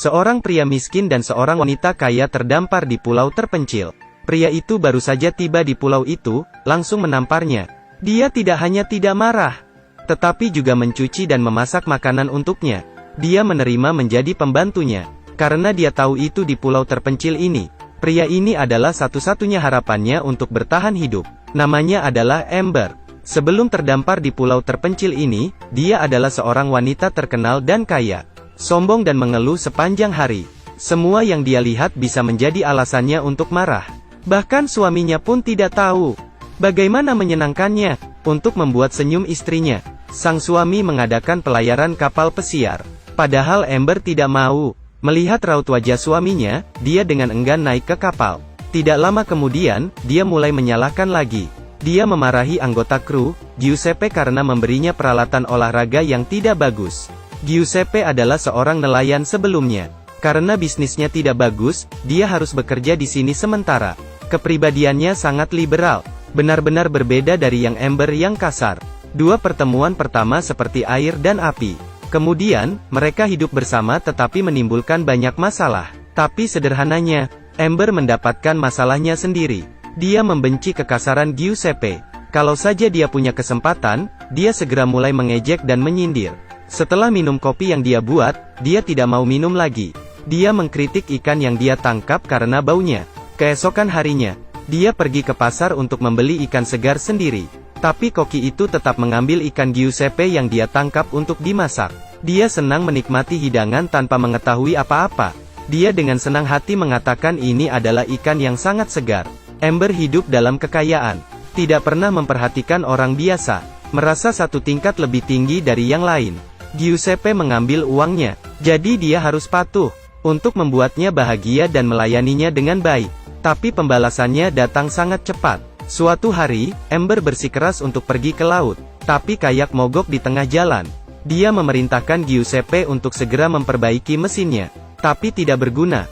Seorang pria miskin dan seorang wanita kaya terdampar di pulau terpencil. Pria itu baru saja tiba di pulau itu, langsung menamparnya. Dia tidak hanya tidak marah, tetapi juga mencuci dan memasak makanan untuknya. Dia menerima menjadi pembantunya, karena dia tahu itu di pulau terpencil ini. Pria ini adalah satu-satunya harapannya untuk bertahan hidup. Namanya adalah Amber. Sebelum terdampar di pulau terpencil ini, dia adalah seorang wanita terkenal dan kaya. Sombong dan mengeluh sepanjang hari. Semua yang dia lihat bisa menjadi alasannya untuk marah. Bahkan suaminya pun tidak tahu bagaimana menyenangkannya untuk membuat senyum istrinya. Sang suami mengadakan pelayaran kapal pesiar. Padahal Amber tidak mau melihat raut wajah suaminya. Dia dengan enggan naik ke kapal. Tidak lama kemudian, dia mulai menyalahkan lagi. Dia memarahi anggota kru, Giuseppe, karena memberinya peralatan olahraga yang tidak bagus. Giuseppe adalah seorang nelayan sebelumnya. Karena bisnisnya tidak bagus, dia harus bekerja di sini sementara. Kepribadiannya sangat liberal, benar-benar berbeda dari yang Amber yang kasar. Dua pertemuan pertama seperti air dan api. Kemudian, mereka hidup bersama tetapi menimbulkan banyak masalah. Tapi sederhananya, Amber mendapatkan masalahnya sendiri. Dia membenci kekasaran Giuseppe. Kalau saja dia punya kesempatan, dia segera mulai mengejek dan menyindir. Setelah minum kopi yang dia buat, dia tidak mau minum lagi. Dia mengkritik ikan yang dia tangkap karena baunya. Keesokan harinya, dia pergi ke pasar untuk membeli ikan segar sendiri. Tapi koki itu tetap mengambil ikan Giuseppe yang dia tangkap untuk dimasak. Dia senang menikmati hidangan tanpa mengetahui apa-apa. Dia dengan senang hati mengatakan ini adalah ikan yang sangat segar. Amber hidup dalam kekayaan. Tidak pernah memperhatikan orang biasa. Merasa satu tingkat lebih tinggi dari yang lain. Giuseppe mengambil uangnya. Jadi dia harus patuh untuk membuatnya bahagia dan melayaninya dengan baik. Tapi pembalasannya datang sangat cepat. Suatu hari, Amber bersikeras untuk pergi ke laut. Tapi kayak mogok di tengah jalan. Dia memerintahkan Giuseppe untuk segera memperbaiki mesinnya. Tapi tidak berguna.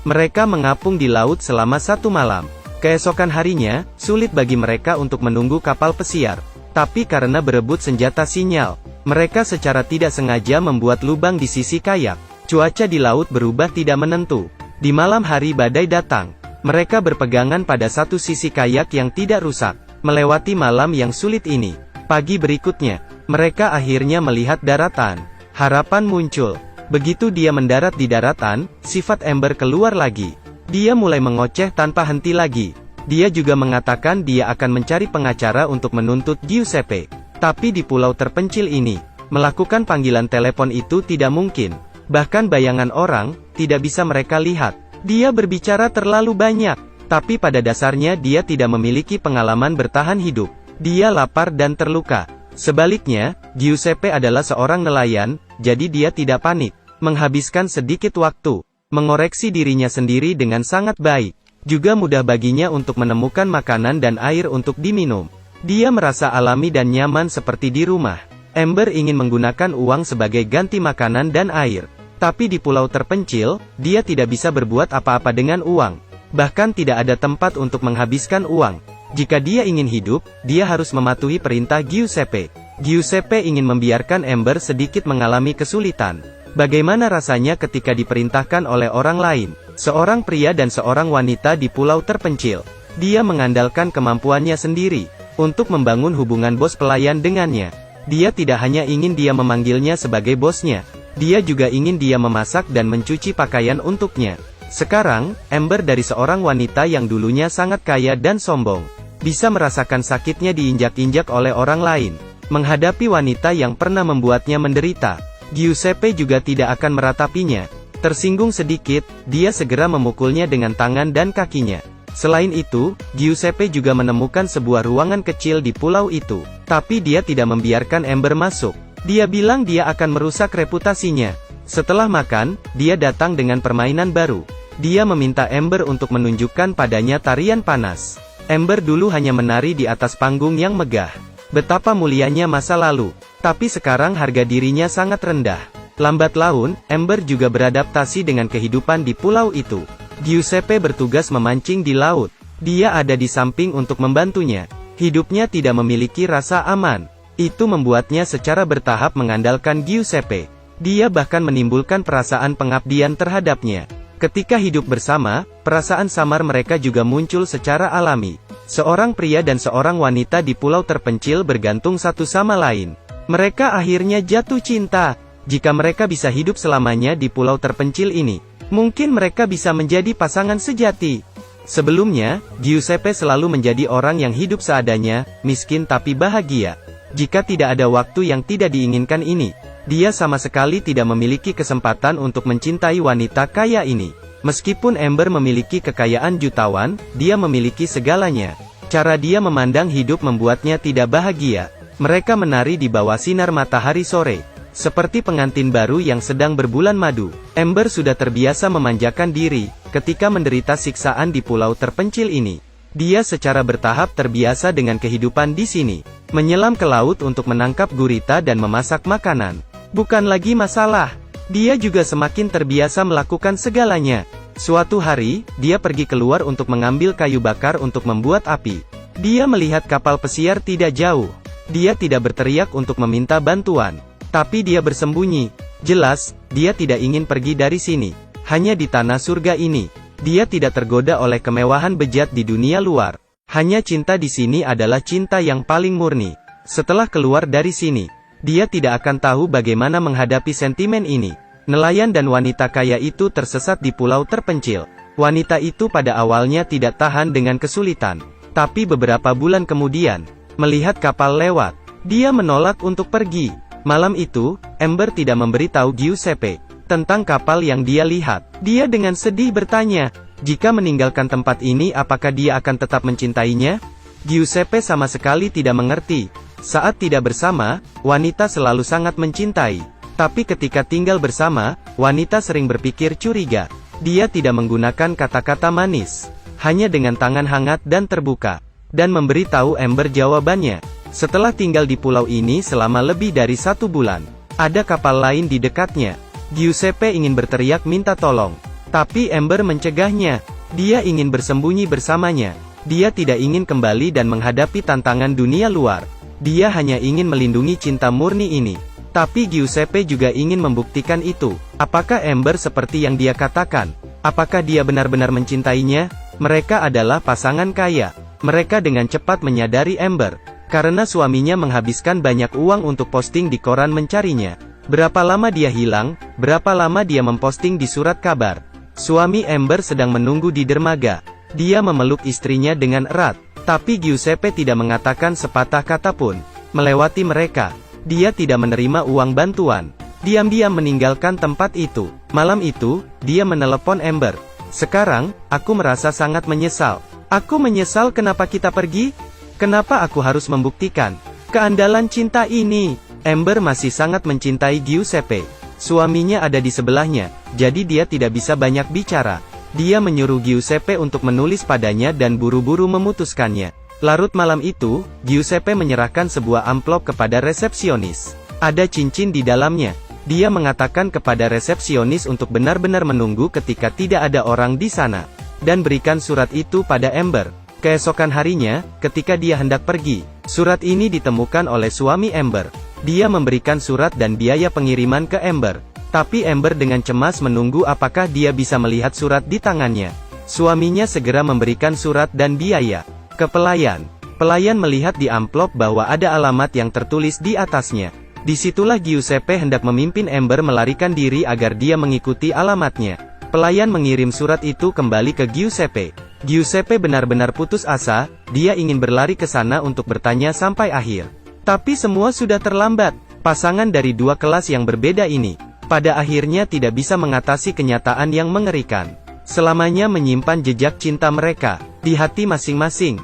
Mereka mengapung di laut selama 1 malam. Keesokan harinya, sulit bagi mereka untuk menunggu kapal pesiar. Tapi karena berebut senjata sinyal, mereka secara tidak sengaja membuat lubang di sisi kayak. Cuaca di laut berubah tidak menentu. Di malam hari badai datang. Mereka berpegangan pada satu sisi kayak yang tidak rusak. Melewati malam yang sulit ini. Pagi berikutnya, mereka akhirnya melihat daratan. Harapan muncul. Begitu dia mendarat di daratan, sifat Amber keluar lagi. Dia mulai mengoceh tanpa henti lagi. Dia juga mengatakan dia akan mencari pengacara untuk menuntut Giuseppe. Tapi di pulau terpencil ini, melakukan panggilan telepon itu tidak mungkin. Bahkan bayangan orang, tidak bisa mereka lihat. Dia berbicara terlalu banyak. Tapi pada dasarnya dia tidak memiliki pengalaman bertahan hidup. Dia lapar dan terluka. Sebaliknya, Giuseppe adalah seorang nelayan, jadi dia tidak panik. Menghabiskan sedikit waktu. Mengoreksi dirinya sendiri dengan sangat baik. Juga mudah baginya untuk menemukan makanan dan air untuk diminum. Dia merasa alami dan nyaman seperti di rumah. Amber ingin menggunakan uang sebagai ganti makanan dan air. Tapi di pulau terpencil, dia tidak bisa berbuat apa-apa dengan uang. Bahkan tidak ada tempat untuk menghabiskan uang. Jika dia ingin hidup, dia harus mematuhi perintah Giuseppe. Giuseppe ingin membiarkan Amber sedikit mengalami kesulitan. Bagaimana rasanya ketika diperintahkan oleh orang lain, seorang pria dan seorang wanita di pulau terpencil. Dia mengandalkan kemampuannya sendiri untuk membangun hubungan bos pelayan dengannya. Dia tidak hanya ingin dia memanggilnya sebagai bosnya, dia juga ingin dia memasak dan mencuci pakaian untuknya. Sekarang, Amber dari seorang wanita yang dulunya sangat kaya dan sombong, bisa merasakan sakitnya diinjak-injak oleh orang lain. Menghadapi wanita yang pernah membuatnya menderita, Giuseppe juga tidak akan meratapinya. Tersinggung sedikit, dia segera memukulnya dengan tangan dan kakinya. Selain itu, Giuseppe juga menemukan sebuah ruangan kecil di pulau itu. Tapi dia tidak membiarkan Amber masuk. Dia bilang dia akan merusak reputasinya. Setelah makan, dia datang dengan permainan baru. Dia meminta Amber untuk menunjukkan padanya tarian panas. Amber dulu hanya menari di atas panggung yang megah. Betapa mulianya masa lalu. Tapi sekarang harga dirinya sangat rendah. Lambat laun, Amber juga beradaptasi dengan kehidupan di pulau itu. Giuseppe bertugas memancing di laut. Dia ada di samping untuk membantunya. Hidupnya tidak memiliki rasa aman. Itu membuatnya secara bertahap mengandalkan Giuseppe. Dia bahkan menimbulkan perasaan pengabdian terhadapnya. Ketika hidup bersama, perasaan samar mereka juga muncul secara alami. Seorang pria dan seorang wanita di pulau terpencil bergantung satu sama lain. Mereka akhirnya jatuh cinta. Jika mereka bisa hidup selamanya di pulau terpencil ini, mungkin mereka bisa menjadi pasangan sejati. Sebelumnya, Giuseppe selalu menjadi orang yang hidup seadanya, miskin tapi bahagia. Jika tidak ada waktu yang tidak diinginkan ini, dia sama sekali tidak memiliki kesempatan untuk mencintai wanita kaya ini. Meskipun Amber memiliki kekayaan jutawan, dia memiliki segalanya. Cara dia memandang hidup membuatnya tidak bahagia. Mereka menari di bawah sinar matahari sore, seperti pengantin baru yang sedang berbulan madu. Amber sudah terbiasa memanjakan diri, ketika menderita siksaan di pulau terpencil ini. Dia secara bertahap terbiasa dengan kehidupan di sini. Menyelam ke laut untuk menangkap gurita dan memasak makanan bukan lagi masalah. Dia juga semakin terbiasa melakukan segalanya. Suatu hari, dia pergi keluar untuk mengambil kayu bakar untuk membuat api. Dia melihat kapal pesiar tidak jauh. Dia tidak berteriak untuk meminta bantuan, tapi dia bersembunyi. Jelas, dia tidak ingin pergi dari sini. Hanya di tanah surga ini, dia tidak tergoda oleh kemewahan bejat di dunia luar. Hanya cinta di sini adalah cinta yang paling murni. Setelah keluar dari sini, dia tidak akan tahu bagaimana menghadapi sentimen ini. Nelayan dan wanita kaya itu tersesat di pulau terpencil. Wanita itu pada awalnya tidak tahan dengan kesulitan. Tapi beberapa bulan kemudian, melihat kapal lewat, dia menolak untuk pergi. Malam itu, Amber tidak memberitahu Giuseppe tentang kapal yang dia lihat. Dia dengan sedih bertanya, jika meninggalkan tempat ini apakah dia akan tetap mencintainya? Giuseppe sama sekali tidak mengerti. Saat tidak bersama, wanita selalu sangat mencintai. Tapi ketika tinggal bersama, wanita sering berpikir curiga. Dia tidak menggunakan kata-kata manis, hanya dengan tangan hangat dan terbuka, dan memberitahu Amber jawabannya. Setelah tinggal di pulau ini selama lebih dari 1 bulan, ada kapal lain di dekatnya. Giuseppe ingin berteriak minta tolong, tapi Amber mencegahnya. Dia ingin bersembunyi bersamanya. Dia tidak ingin kembali dan menghadapi tantangan dunia luar. Dia hanya ingin melindungi cinta murni ini. Tapi Giuseppe juga ingin membuktikan itu. Apakah Amber seperti yang dia katakan? Apakah dia benar-benar mencintainya? Mereka adalah pasangan kaya. Mereka dengan cepat menyadari Amber, karena suaminya menghabiskan banyak uang untuk posting di koran mencarinya. Berapa lama dia hilang, berapa lama dia memposting di surat kabar. Suami Amber sedang menunggu di dermaga. Dia memeluk istrinya dengan erat. Tapi Giuseppe tidak mengatakan sepatah kata pun. Melewati mereka, dia tidak menerima uang bantuan. Diam-diam meninggalkan tempat itu. Malam itu, dia menelepon Amber. Sekarang, aku merasa sangat menyesal. Aku menyesal kenapa kita pergi? Kenapa aku harus membuktikan keandalan cinta ini? Amber masih sangat mencintai Giuseppe. Suaminya ada di sebelahnya, jadi dia tidak bisa banyak bicara. Dia menyuruh Giuseppe untuk menulis padanya dan buru-buru memutuskannya. Larut malam itu, Giuseppe menyerahkan sebuah amplop kepada resepsionis. Ada cincin di dalamnya. Dia mengatakan kepada resepsionis untuk benar-benar menunggu ketika tidak ada orang di sana, dan berikan surat itu pada Amber. Keesokan harinya, ketika dia hendak pergi, surat ini ditemukan oleh suami Amber. Dia memberikan surat dan biaya pengiriman ke Amber. Tapi Amber dengan cemas menunggu apakah dia bisa melihat surat di tangannya. Suaminya segera memberikan surat dan biaya ke pelayan. Pelayan melihat di amplop bahwa ada alamat yang tertulis di atasnya. Disitulah Giuseppe hendak memimpin Amber melarikan diri agar dia mengikuti alamatnya. Pelayan mengirim surat itu kembali ke Giuseppe. Giuseppe benar-benar putus asa. Dia ingin berlari ke sana untuk bertanya sampai akhir. Tapi semua sudah terlambat. Pasangan dari dua kelas yang berbeda ini, pada akhirnya tidak bisa mengatasi kenyataan yang mengerikan. Selamanya menyimpan jejak cinta mereka di hati masing-masing.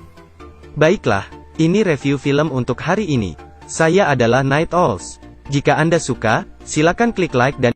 Baiklah, ini review film untuk hari ini. Saya adalah Night Owls. Jika Anda suka, silakan klik like dan